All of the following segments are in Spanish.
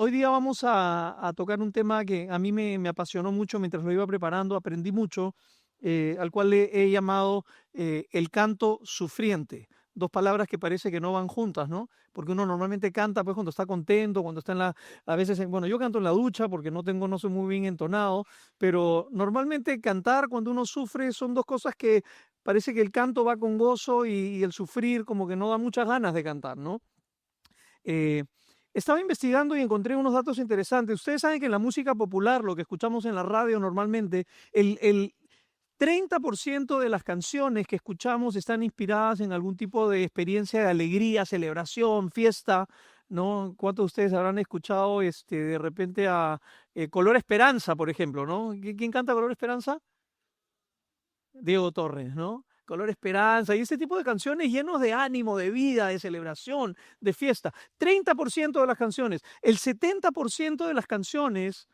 Hoy día vamos a tocar un tema que a mí me apasionó mucho mientras lo iba preparando, aprendí mucho, al cual le he llamado el canto sufriente. Dos palabras que parece que no van juntas, ¿no? Porque uno normalmente canta pues cuando está contento, cuando está a veces, bueno, yo canto en la ducha porque no soy muy bien entonado, pero normalmente cantar cuando uno sufre son dos cosas que parece que el canto va con gozo y el sufrir como que no da muchas ganas de cantar, ¿no? Eh, Estaba investigando y encontré unos datos interesantes. Ustedes saben que en la música popular, lo que escuchamos en la radio normalmente, el 30% de las canciones que escuchamos están inspiradas en algún tipo de experiencia de alegría, celebración, fiesta, ¿no? ¿Cuántos de ustedes habrán escuchado de repente a Color Esperanza, por ejemplo, ¿no? ¿Quién canta Color Esperanza? Diego Torres, ¿no? Color Esperanza y ese tipo de canciones llenos de ánimo, de vida, de celebración, de fiesta. 30% de las canciones. El 70% de las canciones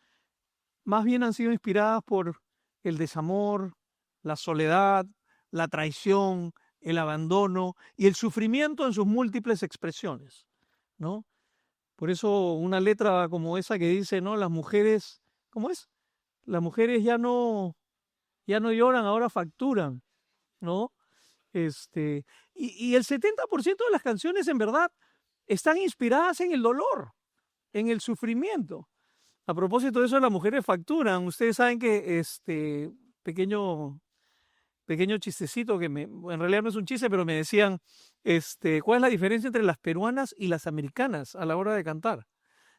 más bien han sido inspiradas por el desamor, la soledad, la traición, el abandono y el sufrimiento en sus múltiples expresiones, ¿no? Por eso una letra como esa que dice, ¿no? Las mujeres, ¿cómo es? Las mujeres ya no lloran, ahora facturan, ¿no? Y el 70% de las canciones en verdad están inspiradas en el dolor, en el sufrimiento. A propósito de eso, las mujeres facturan. Ustedes saben que pequeño, pequeño chistecito en realidad no es un chiste, pero me decían, ¿cuál es la diferencia entre las peruanas y las americanas a la hora de cantar?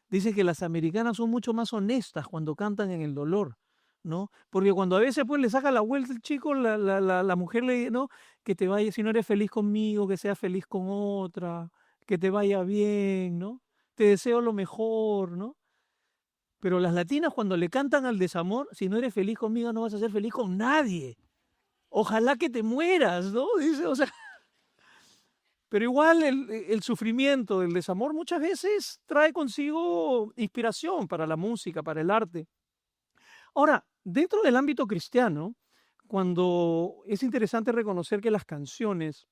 Dice que las americanas son mucho más honestas cuando cantan en el dolor, ¿no? Porque cuando a veces pues le saca la vuelta el chico, la mujer le dice, ¿no? Que te vaya, si no eres feliz conmigo, que seas feliz con otra, que te vaya bien, ¿no? Te deseo lo mejor, ¿no? Pero las latinas cuando le cantan al desamor, si no eres feliz conmigo no vas a ser feliz con nadie. Ojalá que te mueras, ¿no? Dice, o sea, pero igual el sufrimiento, el desamor muchas veces trae consigo inspiración para la música, para el arte. Ahora, dentro del ámbito cristiano, cuando es interesante reconocer que las canciones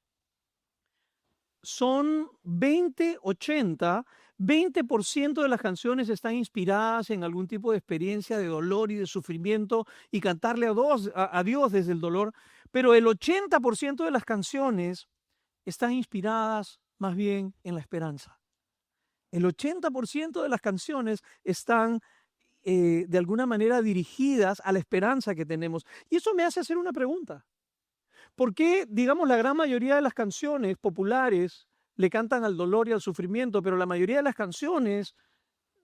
son 20-80, 20% de las canciones están inspiradas en algún tipo de experiencia de dolor y de sufrimiento y cantarle a Dios desde el dolor, pero el 80% de las canciones están inspiradas más bien en la esperanza. El 80% de las canciones están de alguna manera dirigidas a la esperanza que tenemos. Y eso me hace hacer una pregunta. ¿Por qué, digamos, la gran mayoría de las canciones populares le cantan al dolor y al sufrimiento, pero la mayoría de las canciones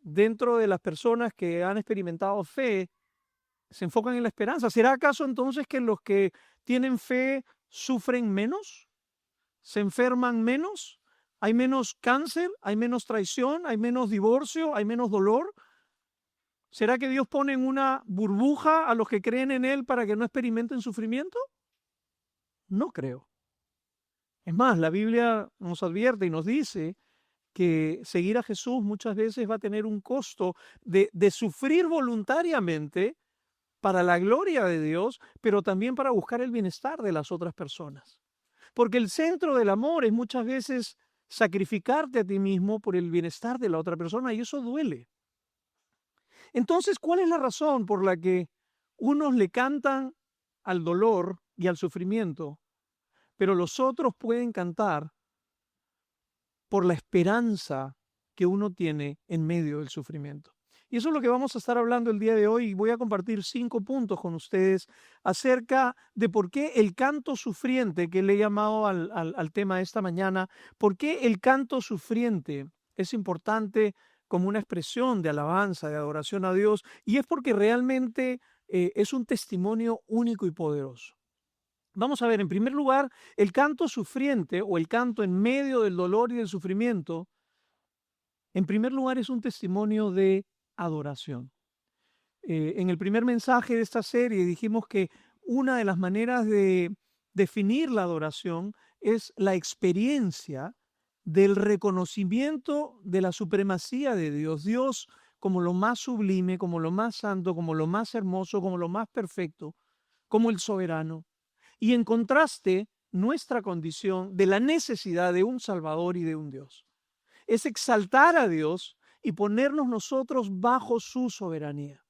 dentro de las personas que han experimentado fe se enfocan en la esperanza? ¿Será acaso entonces que los que tienen fe sufren menos? ¿Se enferman menos? ¿Hay menos cáncer? ¿Hay menos traición? ¿Hay menos divorcio? ¿Hay menos dolor? ¿Será que Dios pone en una burbuja a los que creen en Él para que no experimenten sufrimiento? No creo. Es más, la Biblia nos advierte y nos dice que seguir a Jesús muchas veces va a tener un costo de sufrir voluntariamente para la gloria de Dios, pero también para buscar el bienestar de las otras personas. Porque el centro del amor es muchas veces sacrificarte a ti mismo por el bienestar de la otra persona y eso duele. Entonces, ¿cuál es la razón por la que unos le cantan al dolor y al sufrimiento, pero los otros pueden cantar por la esperanza que uno tiene en medio del sufrimiento? Y eso es lo que vamos a estar hablando el día de hoy y voy a compartir 5 puntos con ustedes acerca de por qué el canto sufriente, que le he llamado al tema esta mañana, por qué el canto sufriente es importante como una expresión de alabanza, de adoración a Dios, y es porque realmente es un testimonio único y poderoso. Vamos a ver, en primer lugar, el canto sufriente o el canto en medio del dolor y del sufrimiento, en primer lugar es un testimonio de adoración. En el primer mensaje de esta serie dijimos que una de las maneras de definir la adoración es la experiencia del reconocimiento de la supremacía de Dios. Dios como lo más sublime, como lo más santo, como lo más hermoso, como lo más perfecto, como el soberano. Y en contraste, nuestra condición de la necesidad de un Salvador y de un Dios. Es exaltar a Dios y ponernos nosotros bajo su soberanía.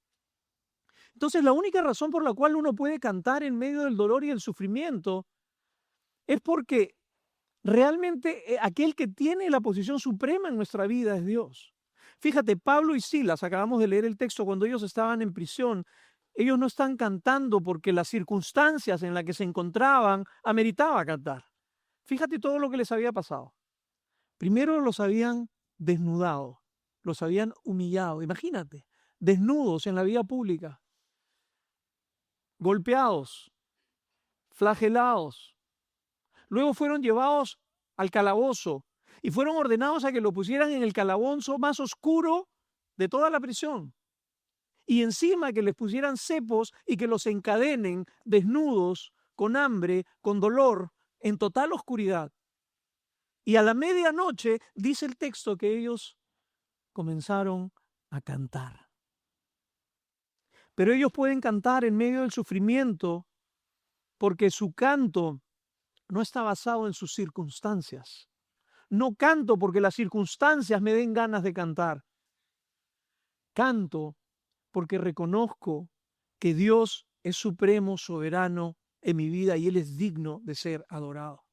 Entonces, la única razón por la cual uno puede cantar en medio del dolor y el sufrimiento es porque realmente aquel que tiene la posición suprema en nuestra vida es Dios. Fíjate, Pablo y Silas, acabamos de leer el texto, cuando ellos estaban en prisión, ellos no están cantando porque las circunstancias en las que se encontraban ameritaba cantar. Fíjate todo lo que les había pasado. Primero los habían desnudado, los habían humillado. Imagínate, desnudos en la vía pública, golpeados, flagelados. Luego fueron llevados al calabozo y fueron ordenados a que lo pusieran en el calabozo más oscuro de toda la prisión. Y encima que les pusieran cepos y que los encadenen desnudos, con hambre, con dolor, en total oscuridad. Y a la medianoche dice el texto que ellos comenzaron a cantar. Pero ellos pueden cantar en medio del sufrimiento porque su canto no está basado en sus circunstancias. No canto porque las circunstancias me den ganas de cantar. Canto porque reconozco que Dios es supremo, soberano en mi vida y Él es digno de ser adorado.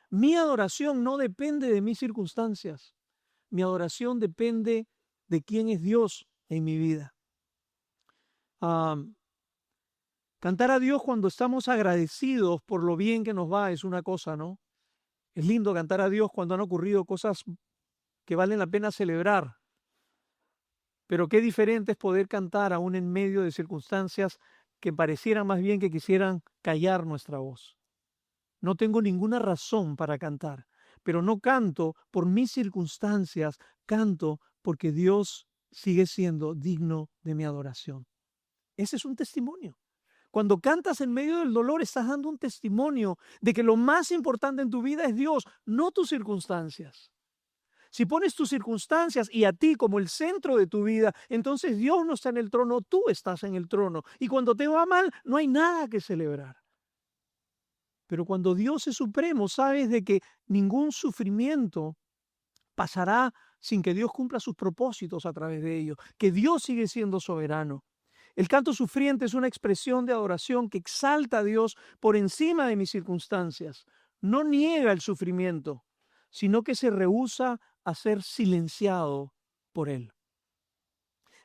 Mi adoración no depende de mis circunstancias. Mi adoración depende de quién es Dios en mi vida. Cantar a Dios cuando estamos agradecidos por lo bien que nos va es una cosa, ¿no? Es lindo cantar a Dios cuando han ocurrido cosas que valen la pena celebrar. Pero qué diferente es poder cantar aún en medio de circunstancias que parecieran más bien que quisieran callar nuestra voz. No tengo ninguna razón para cantar, pero no canto por mis circunstancias, canto porque Dios sigue siendo digno de mi adoración. Ese es un testimonio. Cuando cantas en medio del dolor, estás dando un testimonio de que lo más importante en tu vida es Dios, no tus circunstancias. Si pones tus circunstancias y a ti como el centro de tu vida, entonces Dios no está en el trono, tú estás en el trono. Y cuando te va mal, no hay nada que celebrar. Pero cuando Dios es supremo, sabes de que ningún sufrimiento pasará sin que Dios cumpla sus propósitos a través de ello, que Dios sigue siendo soberano. El canto sufriente es una expresión de adoración que exalta a Dios por encima de mis circunstancias. No niega el sufrimiento, sino que se rehúsa a ser silenciado por él.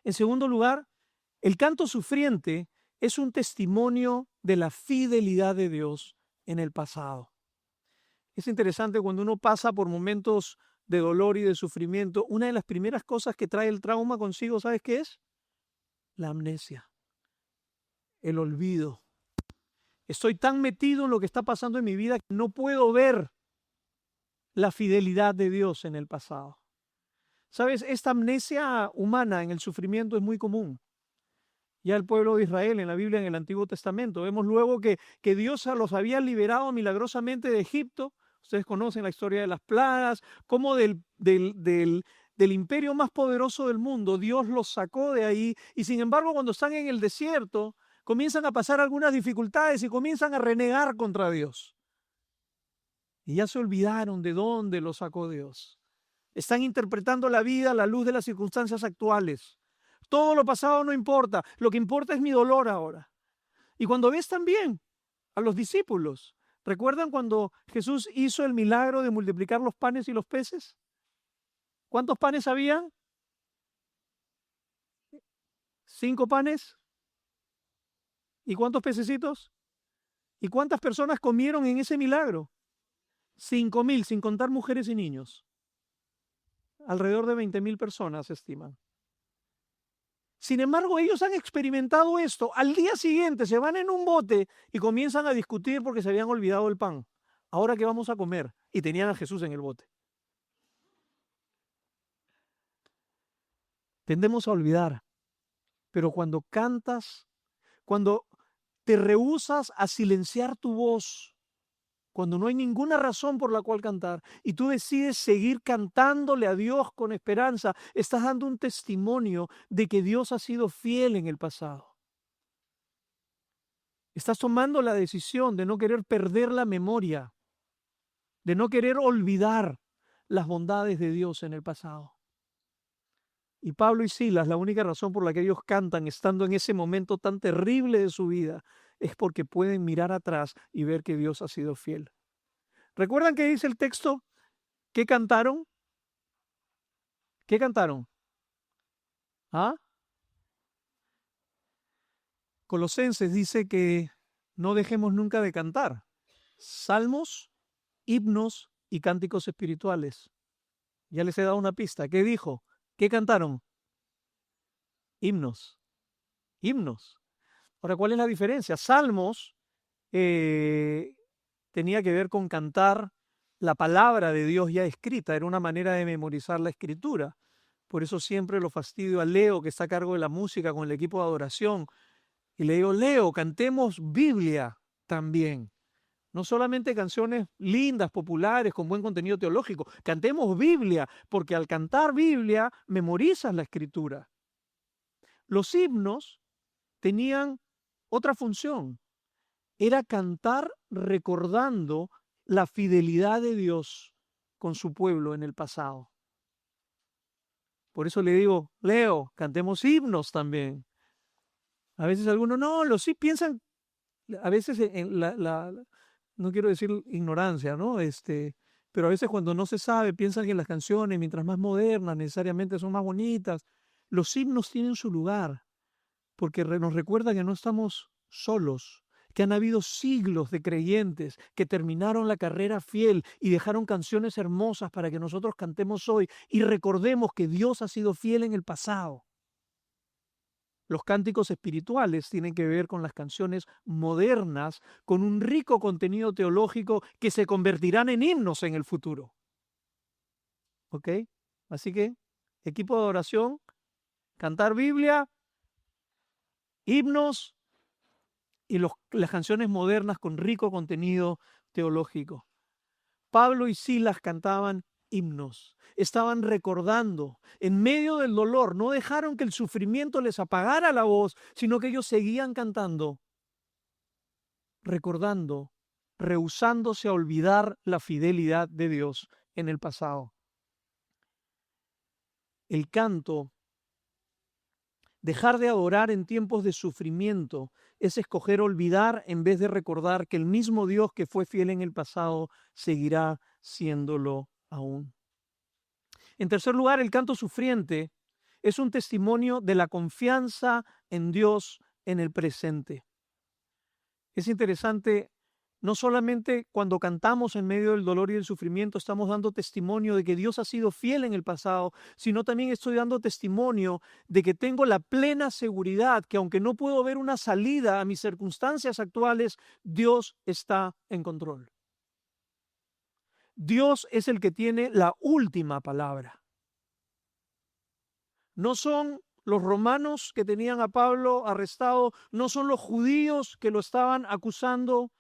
En segundo lugar, el canto sufriente es un testimonio de la fidelidad de Dios en el pasado. Es interesante cuando uno pasa por momentos de dolor y de sufrimiento, una de las primeras cosas que trae el trauma consigo, ¿sabes qué es? La amnesia, el olvido. Estoy tan metido en lo que está pasando en mi vida que no puedo ver la fidelidad de Dios en el pasado. ¿Sabes? Esta amnesia humana en el sufrimiento es muy común. Ya el pueblo de Israel en la Biblia, en el Antiguo Testamento, vemos luego que Dios los había liberado milagrosamente de Egipto. Ustedes conocen la historia de las plagas, cómo del imperio más poderoso del mundo, Dios los sacó de ahí, y sin embargo cuando están en el desierto, comienzan a pasar algunas dificultades y comienzan a renegar contra Dios. Y ya se olvidaron de dónde los sacó Dios. Están interpretando la vida a la luz de las circunstancias actuales. Todo lo pasado no importa, lo que importa es mi dolor ahora. Y cuando ves también a los discípulos, ¿recuerdan cuando Jesús hizo el milagro de multiplicar los panes y los peces? ¿Cuántos panes habían? 5 panes. ¿Y cuántos pececitos? ¿Y cuántas personas comieron en ese milagro? 5,000, sin contar mujeres y niños. Alrededor de 20,000 personas se estiman. Sin embargo, ellos han experimentado esto. Al día siguiente se van en un bote y comienzan a discutir porque se habían olvidado el pan. ¿Ahora qué vamos a comer? Y tenían a Jesús en el bote. Tendemos a olvidar. Pero cuando cantas, cuando te rehusas a silenciar tu voz, cuando no hay ninguna razón por la cual cantar y tú decides seguir cantándole a Dios con esperanza, estás dando un testimonio de que Dios ha sido fiel en el pasado. Estás tomando la decisión de no querer perder la memoria, de no querer olvidar las bondades de Dios en el pasado. Y Pablo y Silas, la única razón por la que ellos cantan estando en ese momento tan terrible de su vida es porque pueden mirar atrás y ver que Dios ha sido fiel. ¿Recuerdan qué dice el texto? ¿Qué cantaron? ¿Qué cantaron? ¿Ah? Colosenses dice que no dejemos nunca de cantar salmos, himnos y cánticos espirituales. Ya les he dado una pista. ¿Qué dijo? ¿Qué cantaron? Himnos. Himnos. Ahora, ¿cuál es la diferencia? Salmos tenía que ver con cantar la palabra de Dios ya escrita. Era una manera de memorizar la escritura. Por eso siempre lo fastidio a Leo, que está a cargo de la música con el equipo de adoración. Y le digo, Leo, cantemos Biblia también. No solamente canciones lindas, populares, con buen contenido teológico. Cantemos Biblia, porque al cantar Biblia memorizas la escritura. Los himnos tenían otra función. Era cantar recordando la fidelidad de Dios con su pueblo en el pasado. Por eso le digo, Leo, cantemos himnos también. A veces algunos, no, los sí piensan, a veces en no quiero decir ignorancia, ¿no? Pero a veces cuando no se sabe, piensan que las canciones, mientras más modernas, necesariamente son más bonitas. Los himnos tienen su lugar, porque nos recuerda que no estamos solos, que han habido siglos de creyentes que terminaron la carrera fiel y dejaron canciones hermosas para que nosotros cantemos hoy y recordemos que Dios ha sido fiel en el pasado. Los cánticos espirituales tienen que ver con las canciones modernas, con un rico contenido teológico que se convertirán en himnos en el futuro. ¿Ok? Así que, equipo de adoración, cantar Biblia, himnos y las canciones modernas con rico contenido teológico. Pablo y Silas cantaban himnos, estaban recordando en medio del dolor, no dejaron que el sufrimiento les apagara la voz, sino que ellos seguían cantando, recordando, rehusándose a olvidar la fidelidad de Dios en el pasado. El canto, dejar de adorar en tiempos de sufrimiento, es escoger olvidar en vez de recordar que el mismo Dios que fue fiel en el pasado seguirá siéndolo aún. En tercer lugar, el canto sufriente es un testimonio de la confianza en Dios en el presente. Es interesante, no solamente cuando cantamos en medio del dolor y del sufrimiento estamos dando testimonio de que Dios ha sido fiel en el pasado, sino también estoy dando testimonio de que tengo la plena seguridad que aunque no puedo ver una salida a mis circunstancias actuales, Dios está en control. Dios es el que tiene la última palabra. No son los romanos que tenían a Pablo arrestado, no son los judíos que lo estaban acusando,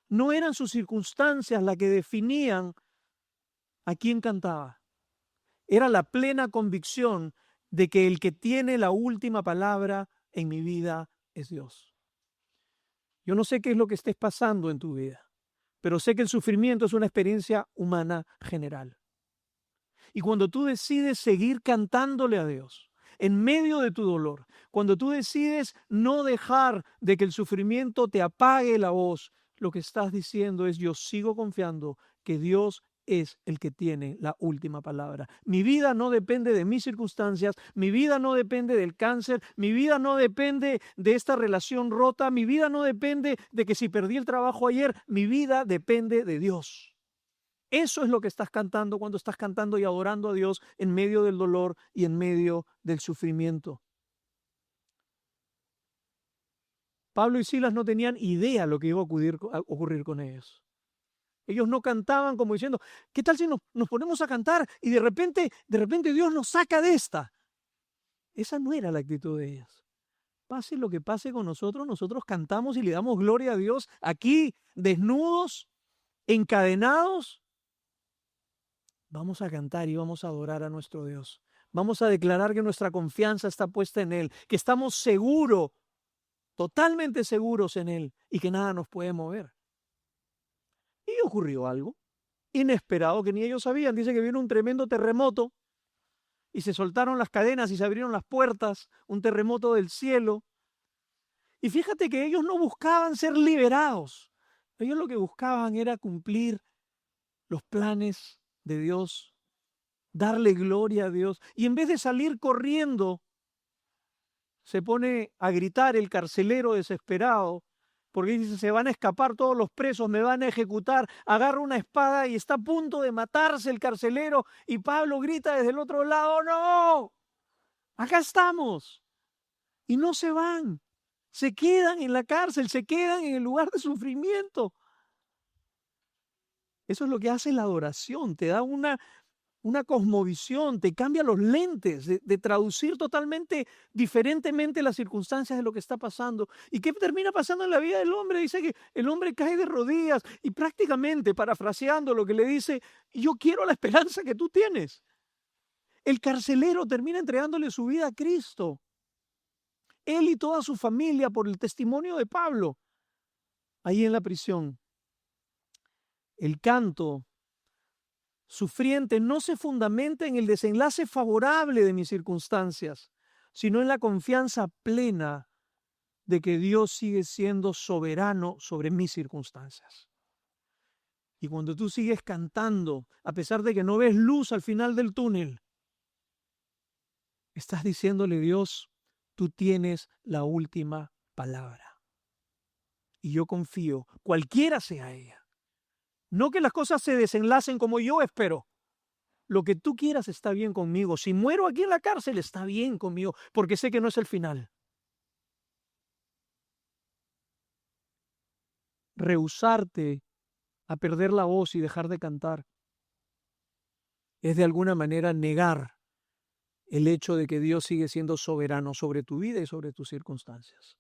no eran sus circunstancias las que definían a quién cantaba. Era la plena convicción de que el que tiene la última palabra en mi vida es Dios. Yo no sé qué es lo que estés pasando en tu vida, pero sé que el sufrimiento es una experiencia humana general. Y cuando tú decides seguir cantándole a Dios en medio de tu dolor, cuando tú decides no dejar de que el sufrimiento te apague la voz, lo que estás diciendo es: yo sigo confiando que Dios es el que tiene la última palabra. Mi vida no depende de mis circunstancias, mi vida no depende del cáncer, mi vida no depende de esta relación rota, mi vida no depende de que si perdí el trabajo ayer, mi vida depende de Dios. Eso es lo que estás cantando cuando estás cantando y adorando a Dios en medio del dolor y en medio del sufrimiento. Pablo y Silas no tenían idea lo que iba a ocurrir con ellos. Ellos no cantaban como diciendo: ¿qué tal si nos ponemos a cantar y de repente Dios nos saca de esta? Esa no era la actitud de ellos. Pase lo que pase con nosotros, nosotros cantamos y le damos gloria a Dios aquí, desnudos, encadenados. Vamos a cantar y vamos a adorar a nuestro Dios. Vamos a declarar que nuestra confianza está puesta en Él, que estamos seguros, totalmente seguros en Él y que nada nos puede mover. Y ocurrió algo inesperado que ni ellos sabían. Dice que vino un tremendo terremoto y se soltaron las cadenas y se abrieron las puertas, un terremoto del cielo. Y fíjate que ellos no buscaban ser liberados. Ellos lo que buscaban era cumplir los planes de Dios, darle gloria a Dios. Y en vez de salir corriendo, se pone a gritar el carcelero desesperado, porque dice, se van a escapar todos los presos, me van a ejecutar. Agarra una espada y está a punto de matarse el carcelero. Y Pablo grita desde el otro lado, no, acá estamos. Y no se van, se quedan en la cárcel, se quedan en el lugar de sufrimiento. Eso es lo que hace la adoración, te da una cosmovisión, te cambia los lentes de traducir totalmente diferentemente las circunstancias de lo que está pasando. ¿Y qué termina pasando en la vida del hombre? Dice que el hombre cae de rodillas y prácticamente, parafraseando lo que le dice, yo quiero la esperanza que tú tienes. El carcelero termina entregándole su vida a Cristo. Él y toda su familia por el testimonio de Pablo ahí en la prisión. El canto sufriente no se fundamenta en el desenlace favorable de mis circunstancias, sino en la confianza plena de que Dios sigue siendo soberano sobre mis circunstancias. Y cuando tú sigues cantando, a pesar de que no ves luz al final del túnel, estás diciéndole, Dios, tú tienes la última palabra. Y yo confío, cualquiera sea ella. No que las cosas se desenlacen como yo espero. Lo que tú quieras está bien conmigo. Si muero aquí en la cárcel, está bien conmigo, porque sé que no es el final. Rehusarte a perder la voz y dejar de cantar es de alguna manera negar el hecho de que Dios sigue siendo soberano sobre tu vida y sobre tus circunstancias.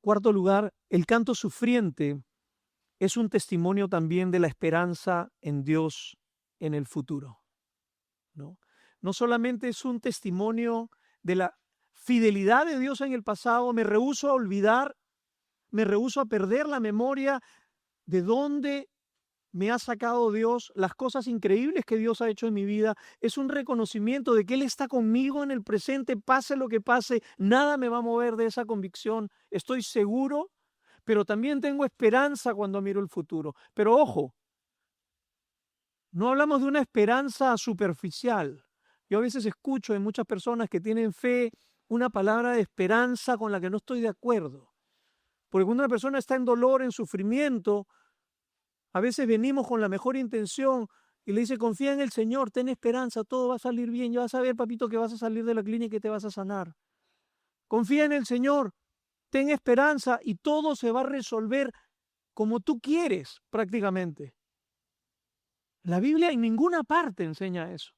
Cuarto lugar, el canto sufriente es un testimonio también de la esperanza en Dios en el futuro. No solamente es un testimonio de la fidelidad de Dios en el pasado, me rehúso a olvidar, me rehúso a perder la memoria de dónde me ha sacado Dios, las cosas increíbles que Dios ha hecho en mi vida. Es un reconocimiento de que Él está conmigo en el presente, pase lo que pase, nada me va a mover de esa convicción. Estoy seguro, pero también tengo esperanza cuando miro el futuro. Pero ojo, no hablamos de una esperanza superficial. Yo a veces escucho en muchas personas que tienen fe una palabra de esperanza con la que no estoy de acuerdo. Porque cuando una persona está en dolor, en sufrimiento, a veces venimos con la mejor intención y le dice, confía en el Señor, ten esperanza, todo va a salir bien. Ya vas a ver, papito, que vas a salir de la clínica y te vas a sanar. Confía en el Señor, ten esperanza y todo se va a resolver como tú quieres prácticamente. La Biblia en ninguna parte enseña eso.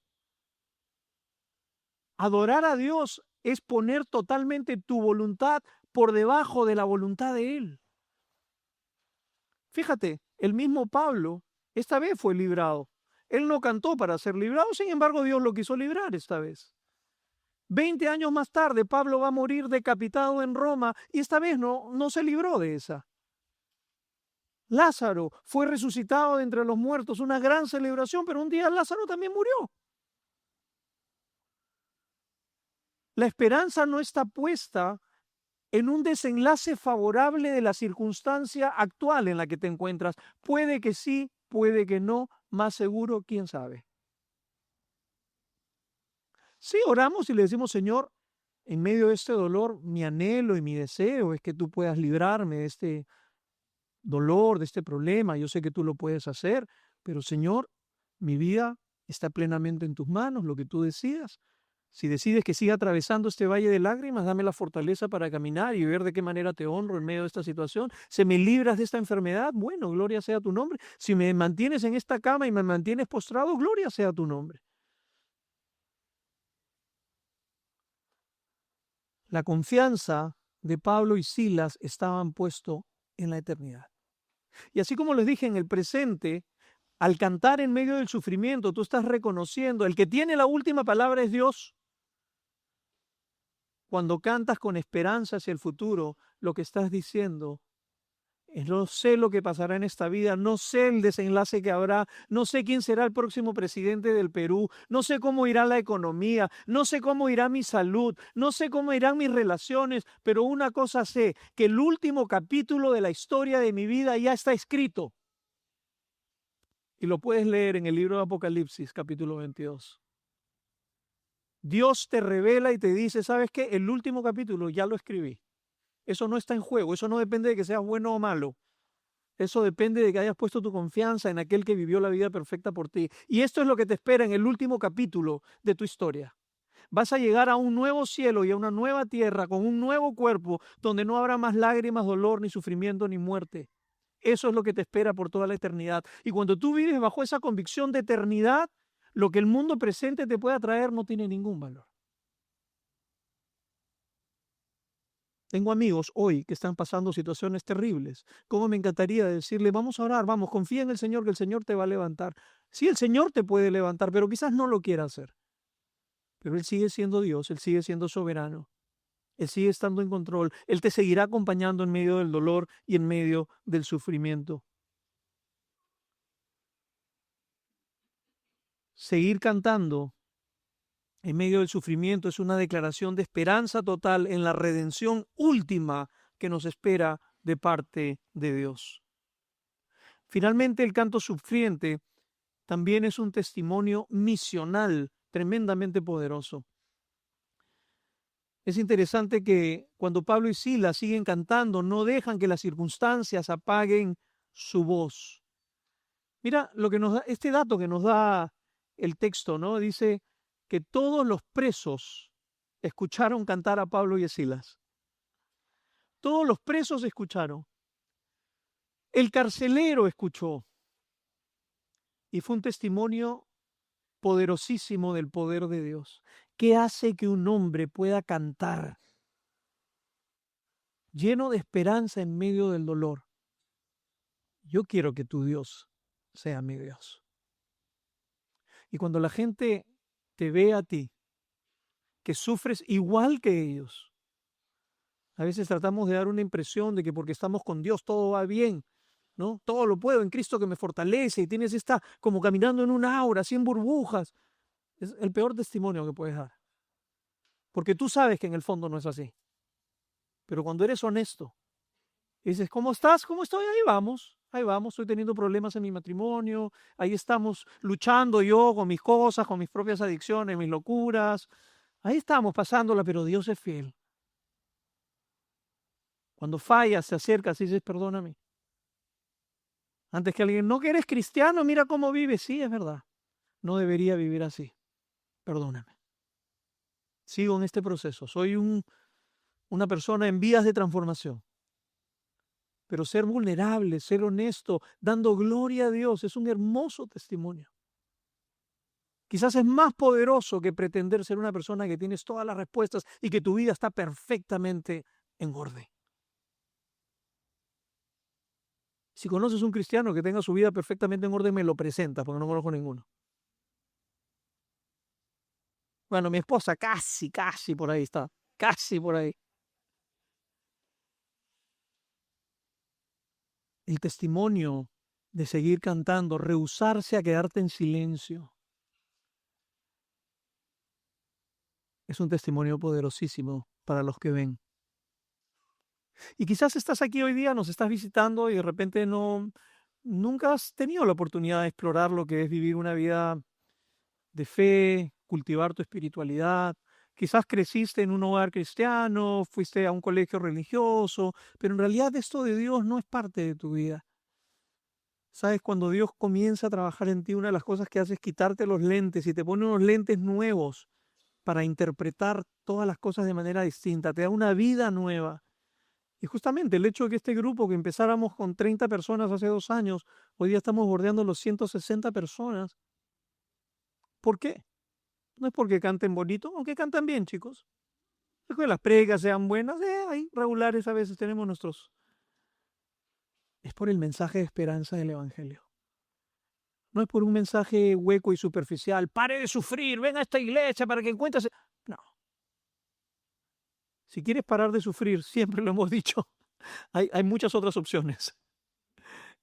Adorar a Dios es poner totalmente tu voluntad por debajo de la voluntad de Él. Fíjate, el mismo Pablo esta vez fue librado. Él no cantó para ser librado, sin embargo Dios lo quiso librar esta vez. 20 años más tarde, Pablo va a morir decapitado en Roma y esta vez no se libró de esa. Lázaro fue resucitado de entre los muertos, una gran celebración, pero un día Lázaro también murió. La esperanza no está puesta en un desenlace favorable de la circunstancia actual en la que te encuentras. Puede que sí, puede que no, más seguro, quién sabe. Sí, oramos y le decimos, Señor, en medio de este dolor, mi anhelo y mi deseo es que tú puedas librarme de este dolor, de este problema. Yo sé que tú lo puedes hacer, pero Señor, mi vida está plenamente en tus manos, lo que tú decidas. Si decides que siga atravesando este valle de lágrimas, dame la fortaleza para caminar y ver de qué manera te honro en medio de esta situación. Si me libras de esta enfermedad, bueno, gloria sea tu nombre. Si me mantienes en esta cama y me mantienes postrado, gloria sea tu nombre. La confianza de Pablo y Silas estaban puesto en la eternidad. Y así como les dije en el presente, al cantar en medio del sufrimiento, tú estás reconociendo, el que tiene la última palabra es Dios. Cuando cantas con esperanza hacia el futuro, lo que estás diciendo No sé lo que pasará en esta vida, no sé el desenlace que habrá, no sé quién será el próximo presidente del Perú, no sé cómo irá la economía, no sé cómo irá mi salud, no sé cómo irán mis relaciones, pero una cosa sé, que el último capítulo de la historia de mi vida ya está escrito. Y lo puedes leer en el libro de Apocalipsis, capítulo 22. Dios te revela y te dice, ¿sabes qué? El último capítulo ya lo escribí. Eso no está en juego, eso no depende de que seas bueno o malo. Eso depende de que hayas puesto tu confianza en aquel que vivió la vida perfecta por ti. Y esto es lo que te espera en el último capítulo de tu historia. Vas a llegar a un nuevo cielo y a una nueva tierra con un nuevo cuerpo donde no habrá más lágrimas, dolor, ni sufrimiento, ni muerte. Eso es lo que te espera por toda la eternidad. Y cuando tú vives bajo esa convicción de eternidad, lo que el mundo presente te pueda traer no tiene ningún valor. Tengo amigos hoy que están pasando situaciones terribles. ¿Cómo me encantaría decirle, vamos a orar, vamos, confía en el Señor, que el Señor te va a levantar? Sí, el Señor te puede levantar, pero quizás no lo quiera hacer. Pero Él sigue siendo Dios, Él sigue siendo soberano, Él sigue estando en control, Él te seguirá acompañando en medio del dolor y en medio del sufrimiento. Seguir cantando en medio del sufrimiento es una declaración de esperanza total en la redención última que nos espera de parte de Dios. Finalmente, el canto sufriente también es un testimonio misional tremendamente poderoso. Es interesante que cuando Pablo y Silas siguen cantando, no dejan que las circunstancias apaguen su voz. Mira lo que nos da, este dato que nos da el texto, ¿no? Dice que todos los presos escucharon cantar a Pablo y a Silas. Todos los presos escucharon. El carcelero escuchó. Y fue un testimonio poderosísimo del poder de Dios. ¿Qué hace que un hombre pueda cantar lleno de esperanza en medio del dolor? Yo quiero que tu Dios sea mi Dios. Y cuando la gente te ve a ti, que sufres igual que ellos, a veces tratamos de dar una impresión de que porque estamos con Dios todo va bien, ¿no? Todo lo puedo en Cristo que me fortalece, y tienes esta como caminando en un aura, sin burbujas. Es el peor testimonio que puedes dar. Porque tú sabes que en el fondo no es así. Pero cuando eres honesto, dices, ¿cómo estás? ¿Cómo estoy? Ahí vamos, estoy teniendo problemas en mi matrimonio, ahí estamos luchando yo con mis cosas, con mis propias adicciones, mis locuras, ahí estamos pasándola, pero Dios es fiel. Cuando fallas, te acercas y dices, perdóname. Antes que alguien, no que eres cristiano, mira cómo vives. Sí, es verdad, no debería vivir así, perdóname. Sigo en este proceso, soy una persona en vías de transformación. Pero ser vulnerable, ser honesto, dando gloria a Dios, es un hermoso testimonio. Quizás es más poderoso que pretender ser una persona que tienes todas las respuestas y que tu vida está perfectamente en orden. Si conoces un cristiano que tenga su vida perfectamente en orden, me lo presentas, porque no conozco ninguno. Bueno, mi esposa casi por ahí está, casi por ahí. El testimonio de seguir cantando, rehusarse a quedarte en silencio, es un testimonio poderosísimo para los que ven. Y quizás estás aquí hoy día, nos estás visitando y de repente nunca has tenido la oportunidad de explorar lo que es vivir una vida de fe, cultivar tu espiritualidad. Quizás creciste en un hogar cristiano, fuiste a un colegio religioso, pero en realidad esto de Dios no es parte de tu vida. Sabes, cuando Dios comienza a trabajar en ti, una de las cosas que hace es quitarte los lentes y te pone unos lentes nuevos para interpretar todas las cosas de manera distinta, te da una vida nueva. Y justamente el hecho de que este grupo, que empezáramos con 30 personas hace 2 años, hoy día estamos bordeando los 160 personas. ¿Por qué? No es porque canten bonito, aunque cantan bien, chicos. Es que las pregas sean buenas, hay regulares a veces tenemos nuestros. Es por el mensaje de esperanza del Evangelio. No es por un mensaje hueco y superficial. Pare de sufrir, ven a esta iglesia para que encuentres. No. Si quieres parar de sufrir, siempre lo hemos dicho, Hay muchas otras opciones.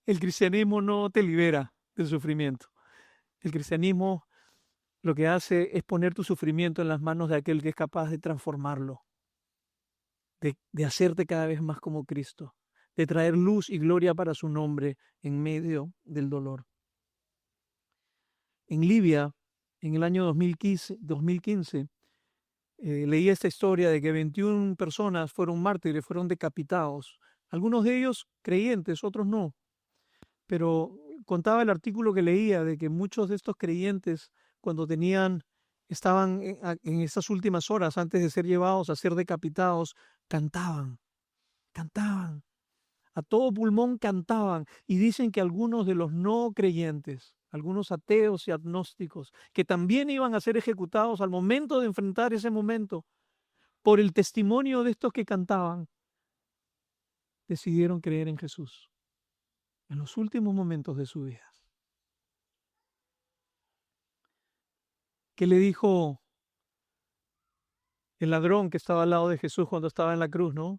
El cristianismo no te libera del sufrimiento. El cristianismo lo que hace es poner tu sufrimiento en las manos de aquel que es capaz de transformarlo, de hacerte cada vez más como Cristo, de traer luz y gloria para su nombre en medio del dolor. En Libia, en el año 2015, leí esta historia de que 21 personas fueron mártires, fueron decapitados. Algunos de ellos creyentes, otros no. Pero contaba el artículo que leía de que muchos de estos creyentes, cuando estaban en estas últimas horas antes de ser llevados a ser decapitados, cantaban, cantaban, a todo pulmón cantaban. Y dicen que algunos de los no creyentes, algunos ateos y agnósticos, que también iban a ser ejecutados al momento de enfrentar ese momento, por el testimonio de estos que cantaban, decidieron creer en Jesús en los últimos momentos de su vida. ¿Qué le dijo el ladrón que estaba al lado de Jesús cuando estaba en la cruz, no?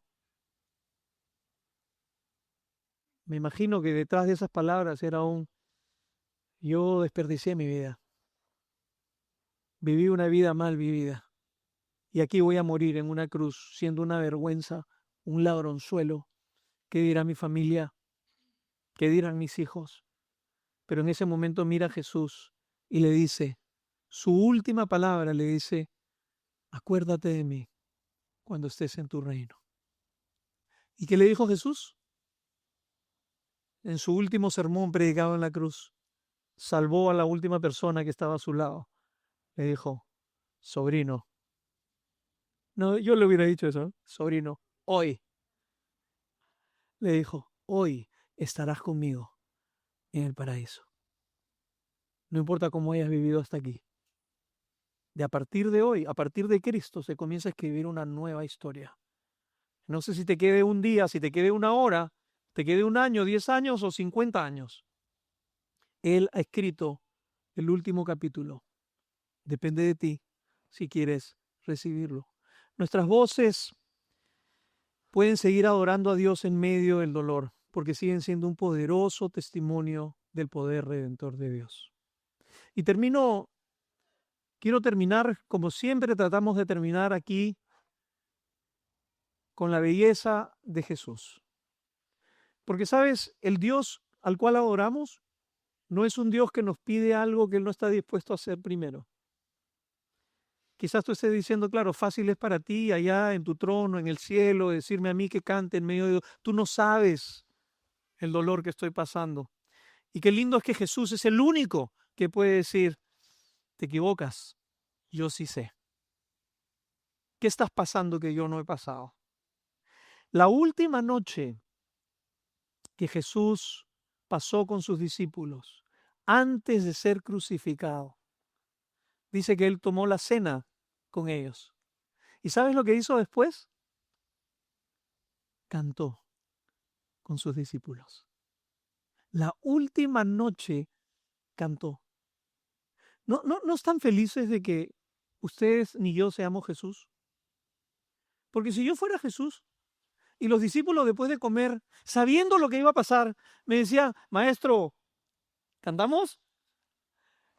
Me imagino que detrás de esas palabras era yo desperdicié mi vida, viví una vida mal vivida, y aquí voy a morir en una cruz, siendo una vergüenza, un ladronzuelo. ¿Qué dirá mi familia? ¿Qué dirán mis hijos? Pero en ese momento mira a Jesús y le dice, su última palabra le dice, acuérdate de mí cuando estés en tu reino. ¿Y qué le dijo Jesús? En su último sermón predicado en la cruz, salvó a la última persona que estaba a su lado. Le dijo, sobrino. No, yo le hubiera dicho eso, ¿no? Sobrino, hoy. Le dijo, hoy estarás conmigo en el paraíso. No importa cómo hayas vivido hasta aquí. De a partir de hoy, a partir de Cristo, se comienza a escribir una nueva historia. No sé si te quede un día, si te quede una hora, te quede un año, 10 años o 50 años. Él ha escrito el último capítulo. Depende de ti si quieres recibirlo. Nuestras voces pueden seguir adorando a Dios en medio del dolor, porque siguen siendo un poderoso testimonio del poder redentor de Dios. Y quiero terminar, como siempre tratamos de terminar aquí, con la belleza de Jesús. Porque, ¿sabes? El Dios al cual adoramos no es un Dios que nos pide algo que Él no está dispuesto a hacer primero. Quizás tú estés diciendo, claro, fácil es para ti allá en tu trono, en el cielo, decirme a mí que cante en medio de... Tú no sabes el dolor que estoy pasando. Y qué lindo es que Jesús es el único que puede decir, te equivocas, yo sí sé. ¿Qué estás pasando que yo no he pasado? La última noche que Jesús pasó con sus discípulos, antes de ser crucificado, dice que Él tomó la cena con ellos. ¿Y sabes lo que hizo después? Cantó con sus discípulos. La última noche cantó. ¿No están felices de que ustedes ni yo seamos Jesús? Porque si yo fuera Jesús y los discípulos después de comer, sabiendo lo que iba a pasar, me decían, maestro, ¿cantamos?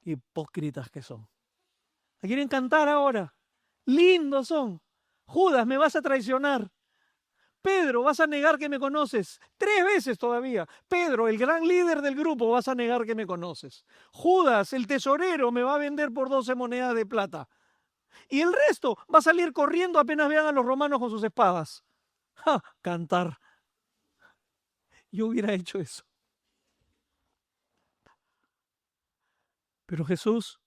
Hipócritas que son. ¿Quieren cantar ahora? Lindos son. Judas, me vas a traicionar. Pedro, vas a negar que me conoces. 3 veces todavía. Pedro, el gran líder del grupo, vas a negar que me conoces. Judas, el tesorero, me va a vender por 12 monedas de plata. Y el resto va a salir corriendo apenas vean a los romanos con sus espadas. ¡Ja! Cantar. Yo hubiera hecho eso. Pero Jesús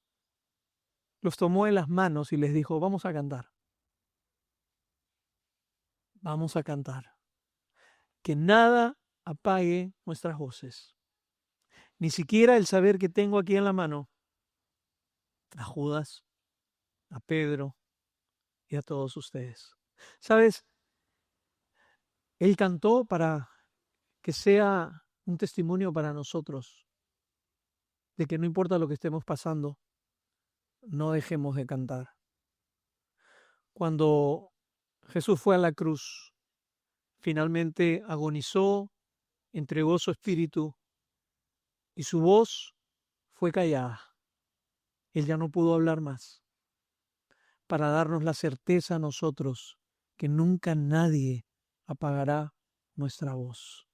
los tomó en las manos y les dijo, vamos a cantar. Vamos a cantar. Que nada apague nuestras voces. Ni siquiera el saber que tengo aquí en la mano a Judas, a Pedro y a todos ustedes. ¿Sabes? Él cantó para que sea un testimonio para nosotros de que no importa lo que estemos pasando, no dejemos de cantar. Cuando Jesús fue a la cruz, finalmente agonizó, entregó su espíritu y su voz fue callada. Él ya no pudo hablar más, para darnos la certeza a nosotros que nunca nadie apagará nuestra voz.